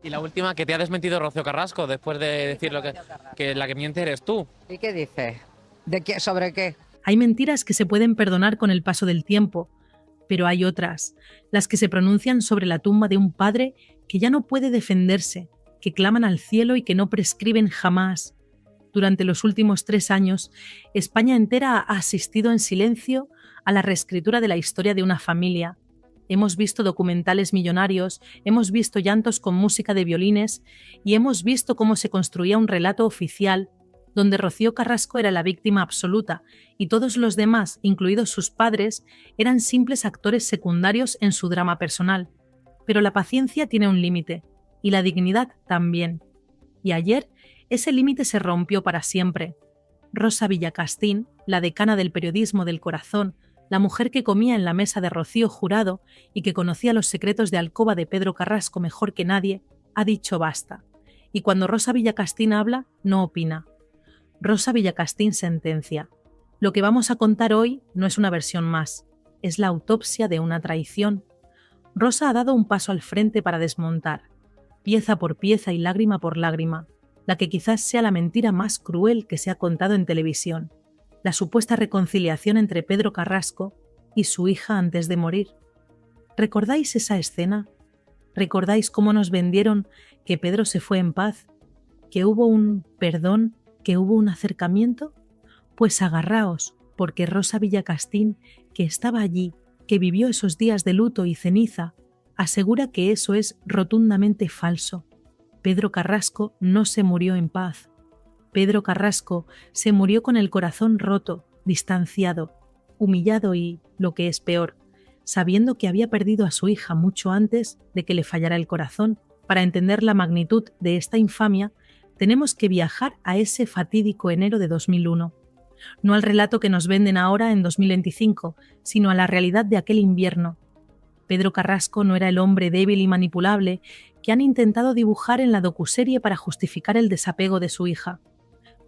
Y la última, que te ha desmentido Rocío Carrasco después de decir que la que miente eres tú. ¿Y qué dices? ¿De qué, sobre qué? Hay mentiras que se pueden perdonar con el paso del tiempo, pero hay otras, las que se pronuncian sobre la tumba de un padre que ya no puede defenderse, que claman al cielo y que no prescriben jamás. Durante los últimos 3 años, España entera ha asistido en silencio a la reescritura de la historia de una familia. Hemos visto documentales millonarios, hemos visto llantos con música de violines y hemos visto cómo se construía un relato oficial donde Rocío Carrasco era la víctima absoluta y todos los demás, incluidos sus padres, eran simples actores secundarios en su drama personal. Pero la paciencia tiene un límite, y la dignidad también. Y ayer, ese límite se rompió para siempre. Rosa Villacastín, la decana del periodismo del corazón, la mujer que comía en la mesa de Rocío Jurado y que conocía los secretos de alcoba de Pedro Carrasco mejor que nadie, ha dicho basta. Y cuando Rosa Villacastín habla, no opina. Rosa Villacastín sentencia: lo que vamos a contar hoy no es una versión más, es la autopsia de una traición. Rosa ha dado un paso al frente para desmontar, pieza por pieza y lágrima por lágrima, la que quizás sea la mentira más cruel que se ha contado en televisión, la supuesta reconciliación entre Pedro Carrasco y su hija antes de morir. ¿Recordáis esa escena? ¿Recordáis cómo nos vendieron que Pedro se fue en paz? ¿Que hubo un perdón? ¿Que hubo un acercamiento? Pues agarraos, porque Rosa Villacastín, que estaba allí, que vivió esos días de luto y ceniza, asegura que eso es rotundamente falso. Pedro Carrasco no se murió en paz. Pedro Carrasco se murió con el corazón roto, distanciado, humillado y, lo que es peor, sabiendo que había perdido a su hija mucho antes de que le fallara el corazón. Para entender la magnitud de esta infamia, tenemos que viajar a ese fatídico enero de 2001. No al relato que nos venden ahora en 2025, sino a la realidad de aquel invierno. Pedro Carrasco no era el hombre débil y manipulable que han intentado dibujar en la docuserie para justificar el desapego de su hija.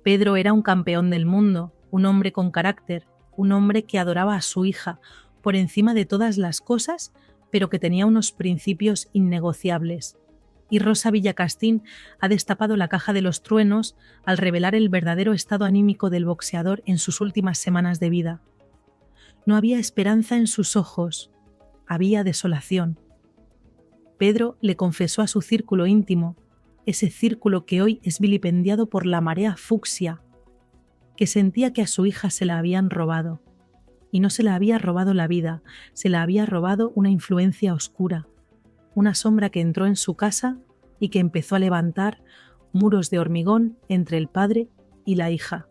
Pedro era un campeón del mundo, un hombre con carácter, un hombre que adoraba a su hija por encima de todas las cosas, pero que tenía unos principios innegociables. Y Rosa Villacastín ha destapado la caja de los truenos al revelar el verdadero estado anímico del boxeador en sus últimas semanas de vida. No había esperanza en sus ojos, había desolación. Pedro le confesó a su círculo íntimo, ese círculo que hoy es vilipendiado por la marea fucsia, que sentía que a su hija se la habían robado. Y no se la había robado la vida, se la había robado una influencia oscura, una sombra que entró en su casa y que empezó a levantar muros de hormigón entre el padre y la hija.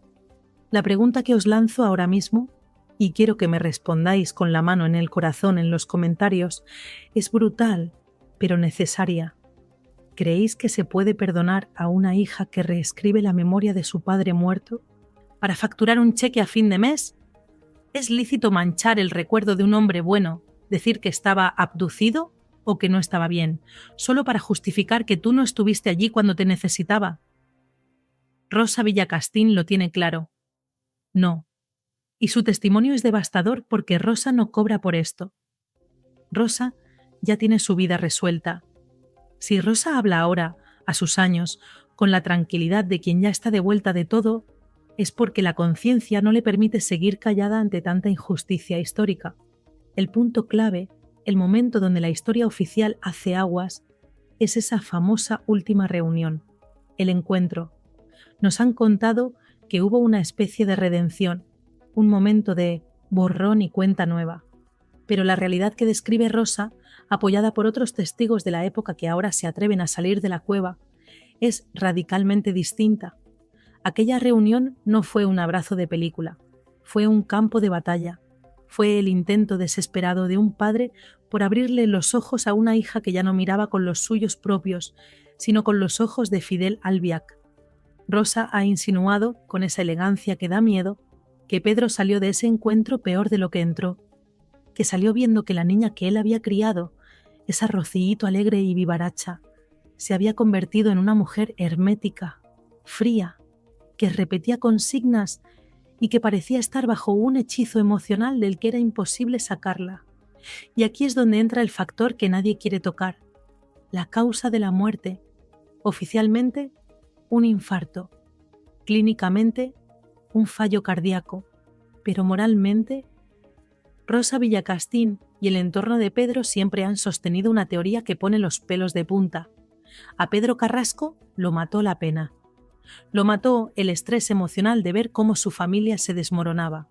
La pregunta que os lanzo ahora mismo, y quiero que me respondáis con la mano en el corazón en los comentarios, es brutal, pero necesaria. ¿Creéis que se puede perdonar a una hija que reescribe la memoria de su padre muerto para facturar un cheque a fin de mes? ¿Es lícito manchar el recuerdo de un hombre bueno, decir que estaba abducido o que no estaba bien, solo para justificar que tú no estuviste allí cuando te necesitaba? Rosa Villacastín lo tiene claro. No. Y su testimonio es devastador porque Rosa no cobra por esto. Rosa ya tiene su vida resuelta. Si Rosa habla ahora, a sus años, con la tranquilidad de quien ya está de vuelta de todo, es porque la conciencia no le permite seguir callada ante tanta injusticia histórica. El punto clave, el momento donde la historia oficial hace aguas, es esa famosa última reunión, el encuentro. Nos han contado que hubo una especie de redención, un momento de borrón y cuenta nueva. Pero la realidad que describe Rosa, apoyada por otros testigos de la época que ahora se atreven a salir de la cueva, es radicalmente distinta. Aquella reunión no fue un abrazo de película, fue un campo de batalla. Fue el intento desesperado de un padre por abrirle los ojos a una hija que ya no miraba con los suyos propios, sino con los ojos de Fidel Albiac. Rosa ha insinuado, con esa elegancia que da miedo, que Pedro salió de ese encuentro peor de lo que entró, que salió viendo que la niña que él había criado, esa Rocíito alegre y vivaracha, se había convertido en una mujer hermética, fría, que repetía consignas y que parecía estar bajo un hechizo emocional del que era imposible sacarla. Y aquí es donde entra el factor que nadie quiere tocar, la causa de la muerte, Oficialmente, un infarto. Clínicamente, un fallo cardíaco. Pero moralmente, Rosa Villacastín y el entorno de Pedro siempre han sostenido una teoría que pone los pelos de punta. A Pedro Carrasco lo mató la pena. Lo mató el estrés emocional de ver cómo su familia se desmoronaba.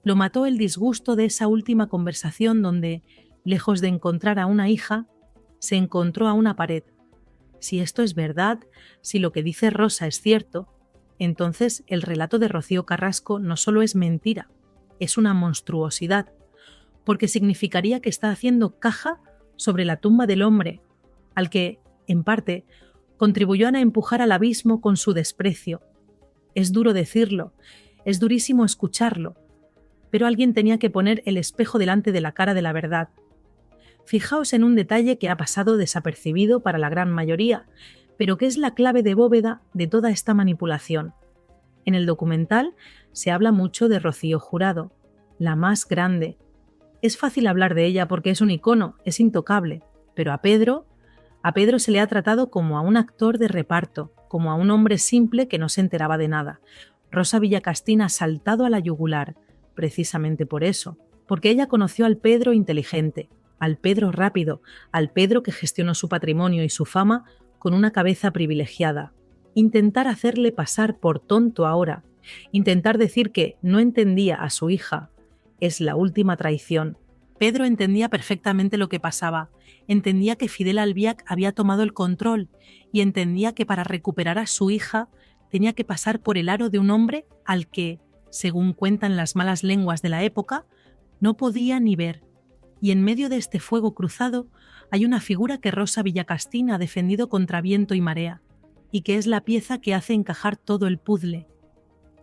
Lo mató el disgusto de esa última conversación donde, lejos de encontrar a una hija, se encontró a una pared. Si esto es verdad, si lo que dice Rosa es cierto, entonces el relato de Rocío Carrasco no solo es mentira, es una monstruosidad, porque significaría que está haciendo caja sobre la tumba del hombre, al que, en parte, contribuyó a empujar al abismo con su desprecio. Es duro decirlo, es durísimo escucharlo, pero alguien tenía que poner el espejo delante de la cara de la verdad. Fijaos en un detalle que ha pasado desapercibido para la gran mayoría, pero que es la clave de bóveda de toda esta manipulación. En el documental se habla mucho de Rocío Jurado, la más grande. Es fácil hablar de ella porque es un icono, es intocable, pero a Pedro se le ha tratado como a un actor de reparto, como a un hombre simple que no se enteraba de nada. Rosa Villacastín ha saltado a la yugular, precisamente por eso, porque ella conoció al Pedro inteligente, al Pedro rápido, al Pedro que gestionó su patrimonio y su fama con una cabeza privilegiada. Intentar hacerle pasar por tonto ahora, intentar decir que no entendía a su hija, es la última traición. Pedro entendía perfectamente lo que pasaba, entendía que Fidel Albiac había tomado el control y entendía que para recuperar a su hija tenía que pasar por el aro de un hombre al que, según cuentan las malas lenguas de la época, no podía ni ver. Y en medio de este fuego cruzado hay una figura que Rosa Villacastín ha defendido contra viento y marea, y que es la pieza que hace encajar todo el puzzle.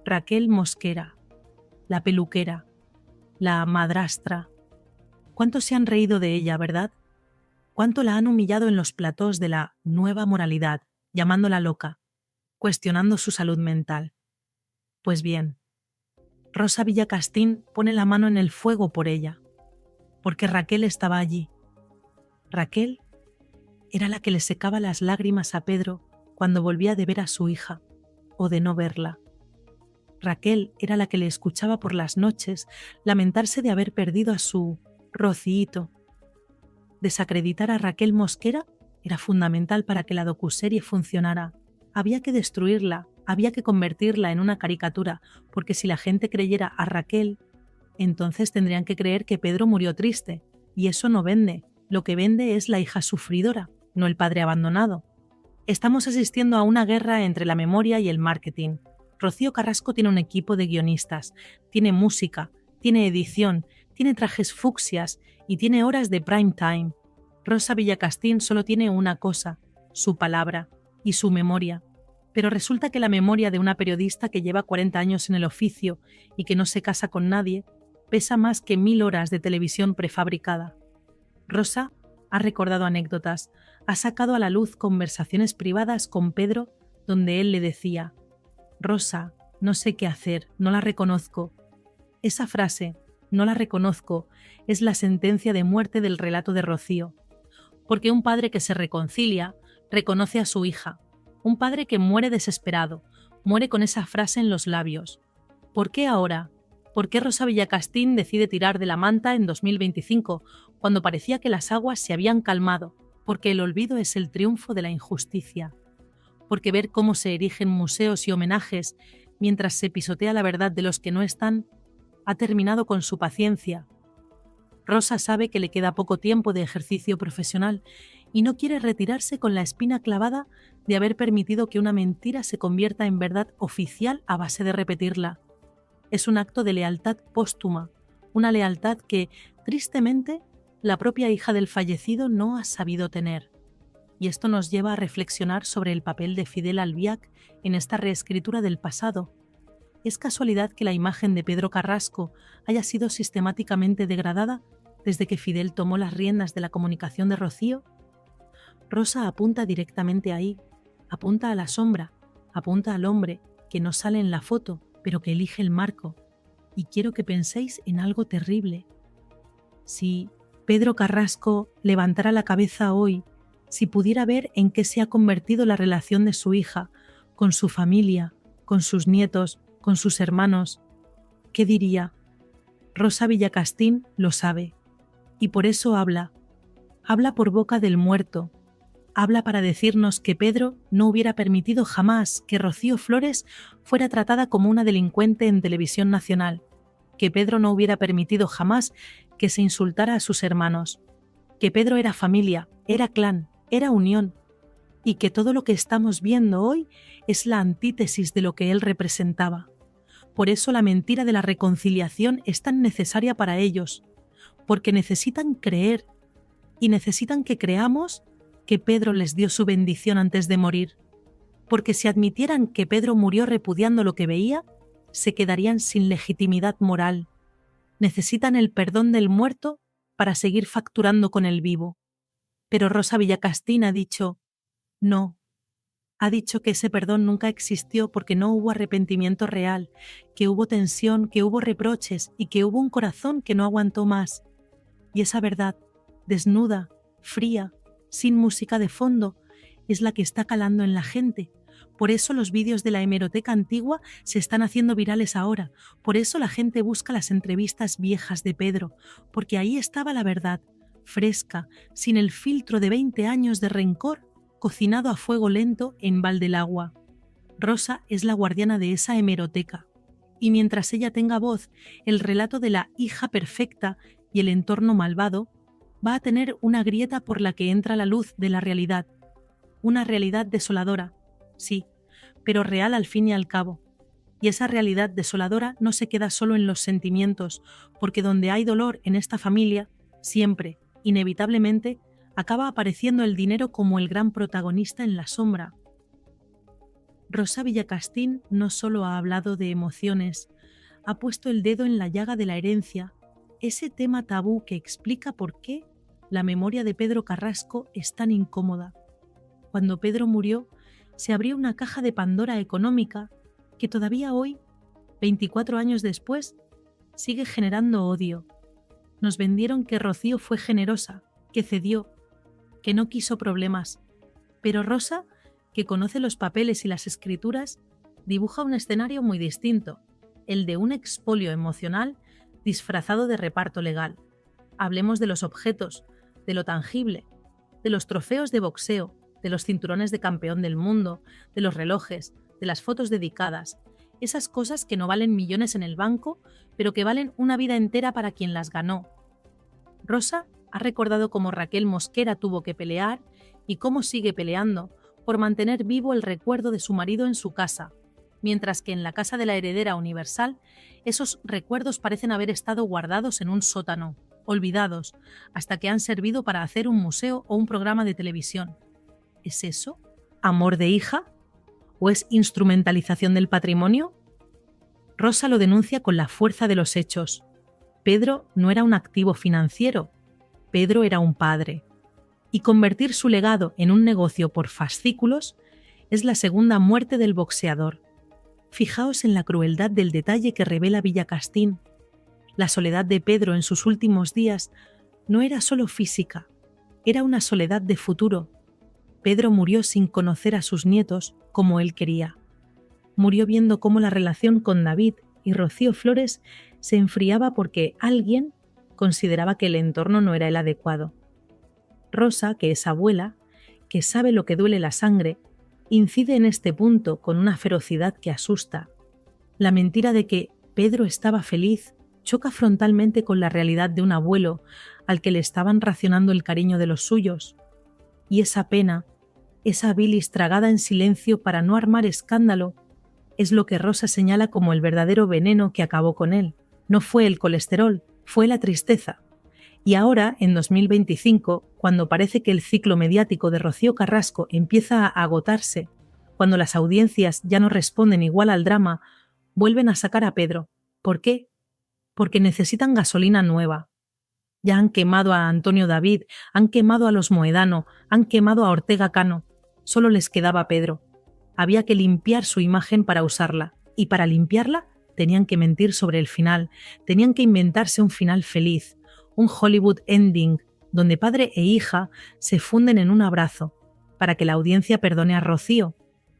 Raquel Mosquera, la peluquera, la madrastra. ¿Cuánto se han reído de ella, verdad? ¿Cuánto la han humillado en los platós de la nueva moralidad, llamándola loca, cuestionando su salud mental? Pues bien, Rosa Villacastín pone la mano en el fuego por ella, porque Raquel estaba allí. Raquel era la que le secaba las lágrimas a Pedro cuando volvía de ver a su hija o de no verla. Raquel era la que le escuchaba por las noches lamentarse de haber perdido a su Rociito. Desacreditar a Raquel Mosquera era fundamental para que la docuserie funcionara. Había que destruirla, había que convertirla en una caricatura, porque si la gente creyera a Raquel, entonces tendrían que creer que Pedro murió triste, y eso no vende. Lo que vende es la hija sufridora, no el padre abandonado. Estamos asistiendo a una guerra entre la memoria y el marketing. Rocío Carrasco tiene un equipo de guionistas, tiene música, tiene edición, tiene trajes fucsias y tiene horas de prime time. Rosa Villacastín solo tiene una cosa, su palabra y su memoria. Pero resulta que la memoria de una periodista que lleva 40 años en el oficio y que no se casa con nadie pesa más que 1000 horas de televisión prefabricada. Rosa ha recordado anécdotas, ha sacado a la luz conversaciones privadas con Pedro donde él le decía: Rosa, no sé qué hacer, no la reconozco. Esa frase, no la reconozco, es la sentencia de muerte del relato de Rocío. Porque un padre que se reconcilia, reconoce a su hija. Un padre que muere desesperado, muere con esa frase en los labios. ¿Por qué ahora? ¿Por qué Rosa Villacastín decide tirar de la manta en 2025, cuando parecía que las aguas se habían calmado? Porque el olvido es el triunfo de la injusticia. Porque ver cómo se erigen museos y homenajes mientras se pisotea la verdad de los que no están, ha terminado con su paciencia. Rosa sabe que le queda poco tiempo de ejercicio profesional y no quiere retirarse con la espina clavada de haber permitido que una mentira se convierta en verdad oficial a base de repetirla. Es un acto de lealtad póstuma, una lealtad que, tristemente, la propia hija del fallecido no ha sabido tener. Y esto nos lleva a reflexionar sobre el papel de Fidel Albiac en esta reescritura del pasado. ¿Es casualidad que la imagen de Pedro Carrasco haya sido sistemáticamente degradada desde que Fidel tomó las riendas de la comunicación de Rocío? Rosa apunta directamente ahí, apunta a la sombra, apunta al hombre que no sale en la foto, pero que elige el marco. Y quiero que penséis en algo terrible. Si Pedro Carrasco levantara la cabeza hoy, si pudiera ver en qué se ha convertido la relación de su hija, con su familia, con sus nietos, con sus hermanos, ¿qué diría? Rosa Villacastín lo sabe, y por eso habla por boca del muerto, habla para decirnos que Pedro no hubiera permitido jamás que Rocío Flores fuera tratada como una delincuente en televisión nacional, que Pedro no hubiera permitido jamás que se insultara a sus hermanos, que Pedro era familia, era clan, era unión, y que todo lo que estamos viendo hoy es la antítesis de lo que él representaba. Por eso la mentira de la reconciliación es tan necesaria para ellos, porque necesitan creer, y necesitan que creamos que Pedro les dio su bendición antes de morir, porque si admitieran que Pedro murió repudiando lo que veía, se quedarían sin legitimidad moral. Necesitan el perdón del muerto para seguir facturando con el vivo. Pero Rosa Villacastín ha dicho, no. Ha dicho que ese perdón nunca existió porque no hubo arrepentimiento real, que hubo tensión, que hubo reproches y que hubo un corazón que no aguantó más. Y esa verdad, desnuda, fría, sin música de fondo, es la que está calando en la gente. Por eso los vídeos de la hemeroteca antigua se están haciendo virales ahora. Por eso la gente busca las entrevistas viejas de Pedro, porque ahí estaba la verdad, fresca, sin el filtro de 20 años de rencor, cocinado a fuego lento en Valdelagua. Rosa es la guardiana de esa hemeroteca, y mientras ella tenga voz, el relato de la hija perfecta y el entorno malvado va a tener una grieta por la que entra la luz de la realidad. Una realidad desoladora, sí, pero real al fin y al cabo. Y esa realidad desoladora no se queda solo en los sentimientos, porque donde hay dolor en esta familia, siempre, inevitablemente, acaba apareciendo el dinero como el gran protagonista en la sombra. Rosa Villacastín no solo ha hablado de emociones, ha puesto el dedo en la llaga de la herencia, ese tema tabú que explica por qué la memoria de Pedro Carrasco es tan incómoda. Cuando Pedro murió, se abrió una caja de Pandora económica que todavía hoy, 24 años después, sigue generando odio. Nos vendieron que Rocío fue generosa, que cedió, que no quiso problemas. Pero Rosa, que conoce los papeles y las escrituras, dibuja un escenario muy distinto, el de un expolio emocional disfrazado de reparto legal. Hablemos de los objetos, de lo tangible, de los trofeos de boxeo, de los cinturones de campeón del mundo, de los relojes, de las fotos dedicadas, esas cosas que no valen millones en el banco, pero que valen una vida entera para quien las ganó. Rosa ha recordado cómo Raquel Mosquera tuvo que pelear y cómo sigue peleando por mantener vivo el recuerdo de su marido en su casa, mientras que en la casa de la heredera universal esos recuerdos parecen haber estado guardados en un sótano, olvidados, hasta que han servido para hacer un museo o un programa de televisión. ¿Es eso amor de hija? ¿O es instrumentalización del patrimonio? Rosa lo denuncia con la fuerza de los hechos. Pedro no era un activo financiero, Pedro era un padre. Y convertir su legado en un negocio por fascículos es la segunda muerte del boxeador. Fijaos en la crueldad del detalle que revela Villacastín. La soledad de Pedro en sus últimos días no era solo física, era una soledad de futuro. Pedro murió sin conocer a sus nietos como él quería. Murió viendo cómo la relación con David y Rocío Flores se enfriaba porque alguien consideraba que el entorno no era el adecuado. Rosa, que es abuela, que sabe lo que duele la sangre, incide en este punto con una ferocidad que asusta. La mentira de que Pedro estaba feliz choca frontalmente con la realidad de un abuelo al que le estaban racionando el cariño de los suyos. Y esa pena, esa bilis tragada en silencio para no armar escándalo, es lo que Rosa señala como el verdadero veneno que acabó con él. No fue el colesterol, fue la tristeza. Y ahora, en 2025, cuando parece que el ciclo mediático de Rocío Carrasco empieza a agotarse, cuando las audiencias ya no responden igual al drama, vuelven a sacar a Pedro. ¿Por qué? Porque necesitan gasolina nueva. Ya han quemado a Antonio David, han quemado a los Moedano, han quemado a Ortega Cano. Solo les quedaba Pedro. Había que limpiar su imagen para usarla, y para limpiarla tenían que mentir sobre el final, tenían que inventarse un final feliz, un Hollywood ending donde padre e hija se funden en un abrazo, para que la audiencia perdone a Rocío,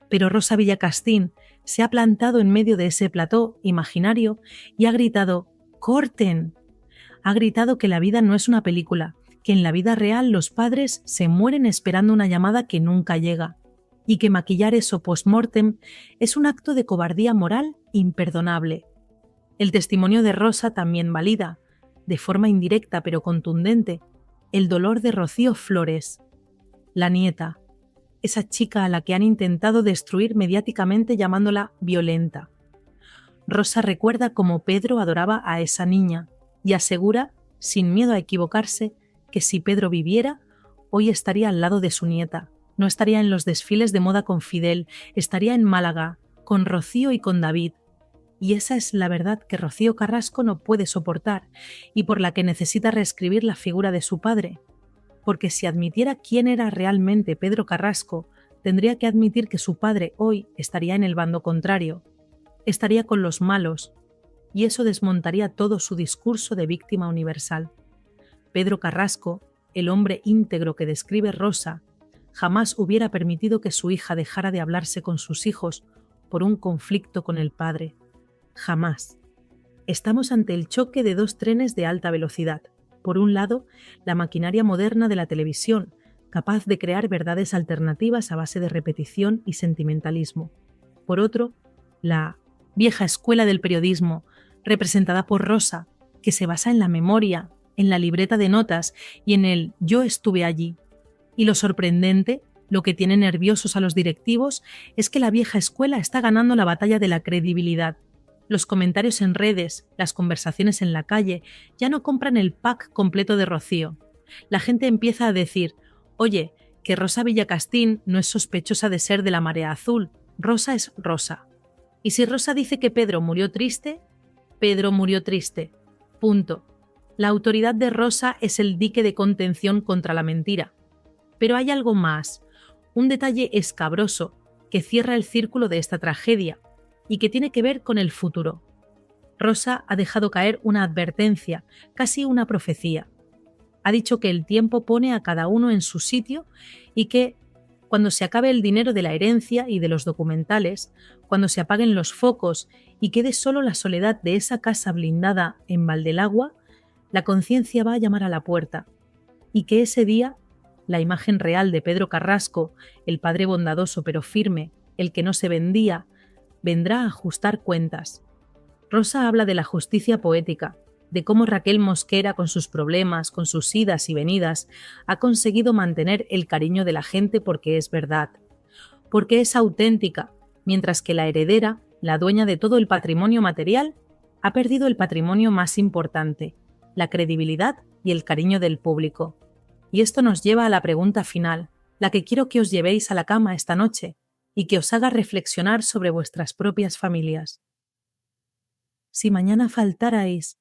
pero Rosa Villacastín se ha plantado en medio de ese plató imaginario y ha gritado «¡Corten!». Ha gritado que la vida no es una película, que en la vida real los padres se mueren esperando una llamada que nunca llega, y que maquillar eso post-mortem es un acto de cobardía moral imperdonable. El testimonio de Rosa también valida, de forma indirecta pero contundente, el dolor de Rocío Flores, la nieta, esa chica a la que han intentado destruir mediáticamente llamándola violenta. Rosa recuerda cómo Pedro adoraba a esa niña y asegura, sin miedo a equivocarse, que si Pedro viviera, hoy estaría al lado de su nieta, no estaría en los desfiles de moda con Fidel, estaría en Málaga, con Rocío y con David. Y esa es la verdad que Rocío Carrasco no puede soportar y por la que necesita reescribir la figura de su padre. Porque si admitiera quién era realmente Pedro Carrasco, tendría que admitir que su padre hoy estaría en el bando contrario, estaría con los malos, y eso desmontaría todo su discurso de víctima universal. Pedro Carrasco, el hombre íntegro que describe Rosa, jamás hubiera permitido que su hija dejara de hablarse con sus hijos por un conflicto con el padre. Jamás. Estamos ante el choque de dos trenes de alta velocidad. Por un lado, la maquinaria moderna de la televisión, capaz de crear verdades alternativas a base de repetición y sentimentalismo. Por otro, la vieja escuela del periodismo, representada por Rosa, que se basa en la memoria, en la libreta de notas y en el yo estuve allí. Y lo sorprendente, lo que tiene nerviosos a los directivos, es que la vieja escuela está ganando la batalla de la credibilidad. Los comentarios en redes, las conversaciones en la calle, ya no compran el pack completo de Rocío. La gente empieza a decir, oye, que Rosa Villacastín no es sospechosa de ser de la marea azul, Rosa es Rosa. Y si Rosa dice que Pedro murió triste, Pedro murió triste. Punto. La autoridad de Rosa es el dique de contención contra la mentira. Pero hay algo más, un detalle escabroso que cierra el círculo de esta tragedia y que tiene que ver con el futuro. Rosa ha dejado caer una advertencia, casi una profecía. Ha dicho que el tiempo pone a cada uno en su sitio y que, cuando se acabe el dinero de la herencia y de los documentales, cuando se apaguen los focos y quede solo la soledad de esa casa blindada en Valdelagua, la conciencia va a llamar a la puerta, y que ese día, la imagen real de Pedro Carrasco, el padre bondadoso pero firme, el que no se vendía, vendrá a ajustar cuentas. Rosa habla de la justicia poética, de cómo Raquel Mosquera, con sus problemas, con sus idas y venidas, ha conseguido mantener el cariño de la gente porque es verdad, porque es auténtica, mientras que la heredera, la dueña de todo el patrimonio material, ha perdido el patrimonio más importante, la credibilidad y el cariño del público. Y esto nos lleva a la pregunta final, la que quiero que os llevéis a la cama esta noche y que os haga reflexionar sobre vuestras propias familias. Si mañana faltarais,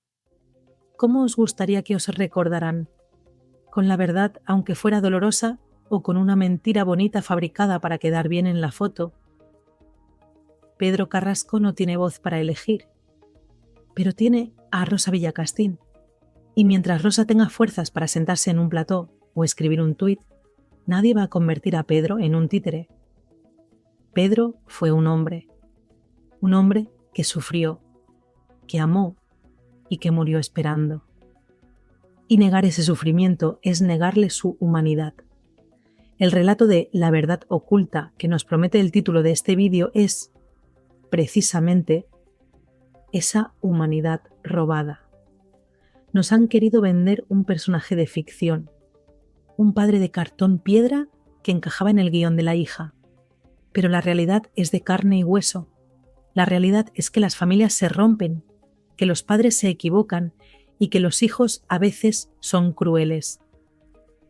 ¿cómo os gustaría que os recordaran? ¿Con la verdad, aunque fuera dolorosa, o con una mentira bonita fabricada para quedar bien en la foto? Pedro Carrasco no tiene voz para elegir, pero tiene a Rosa Villacastín. Y mientras Rosa tenga fuerzas para sentarse en un plató o escribir un tuit, nadie va a convertir a Pedro en un títere. Pedro fue un hombre que sufrió, que amó y que murió esperando. Y negar ese sufrimiento es negarle su humanidad. El relato de La verdad oculta que nos promete el título de este vídeo es, precisamente, esa humanidad robada. Nos han querido vender un personaje de ficción, un padre de cartón piedra que encajaba en el guión de la hija. Pero la realidad es de carne y hueso. La realidad es que las familias se rompen, que los padres se equivocan y que los hijos a veces son crueles.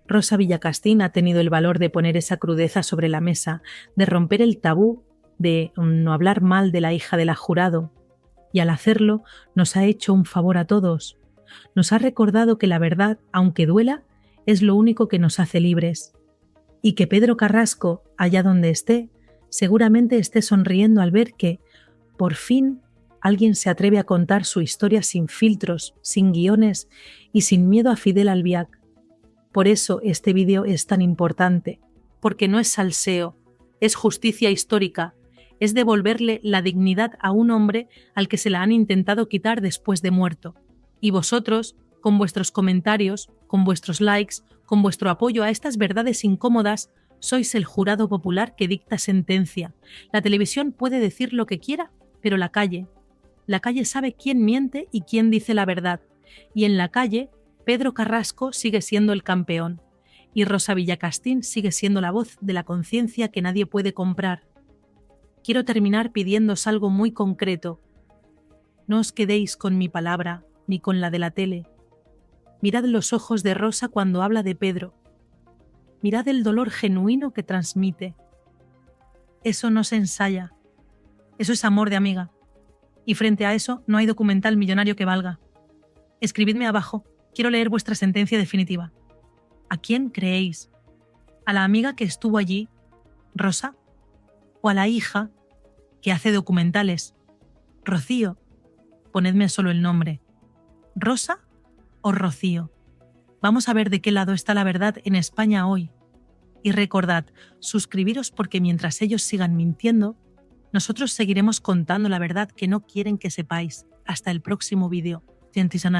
Rosa Villacastín ha tenido el valor de poner esa crudeza sobre la mesa, de romper el tabú, de no hablar mal de la hija de la jurado, y al hacerlo nos ha hecho un favor a todos. Nos ha recordado que la verdad, aunque duela, es lo único que nos hace libres, y que Pedro Carrasco, allá donde esté, seguramente esté sonriendo al ver que, por fin, alguien se atreve a contar su historia sin filtros, sin guiones y sin miedo a Fidel Albiac. Por eso este vídeo es tan importante, porque no es salseo, es justicia histórica, es devolverle la dignidad a un hombre al que se la han intentado quitar después de muerto. Y vosotros, con vuestros comentarios, con vuestros likes, con vuestro apoyo a estas verdades incómodas, sois el jurado popular que dicta sentencia. La televisión puede decir lo que quiera, pero la calle sabe quién miente y quién dice la verdad. Y en la calle, Pedro Carrasco sigue siendo el campeón. Y Rosa Villacastín sigue siendo la voz de la conciencia que nadie puede comprar. Quiero terminar pidiéndoos algo muy concreto. No os quedéis con mi palabra, ni con la de la tele. Mirad los ojos de Rosa cuando habla de Pedro. Mirad el dolor genuino que transmite. Eso no se ensaya. Eso es amor de amiga. Y frente a eso no hay documental millonario que valga. Escribidme abajo. Quiero leer vuestra sentencia definitiva. ¿A quién creéis? ¿A la amiga que estuvo allí, Rosa? ¿O a la hija que hace documentales, Rocío? Ponedme solo el nombre. ¿Rosa o Rocío? Vamos a ver de qué lado está la verdad en España hoy. Y recordad, suscribiros porque mientras ellos sigan mintiendo, nosotros seguiremos contando la verdad que no quieren que sepáis. Hasta el próximo vídeo.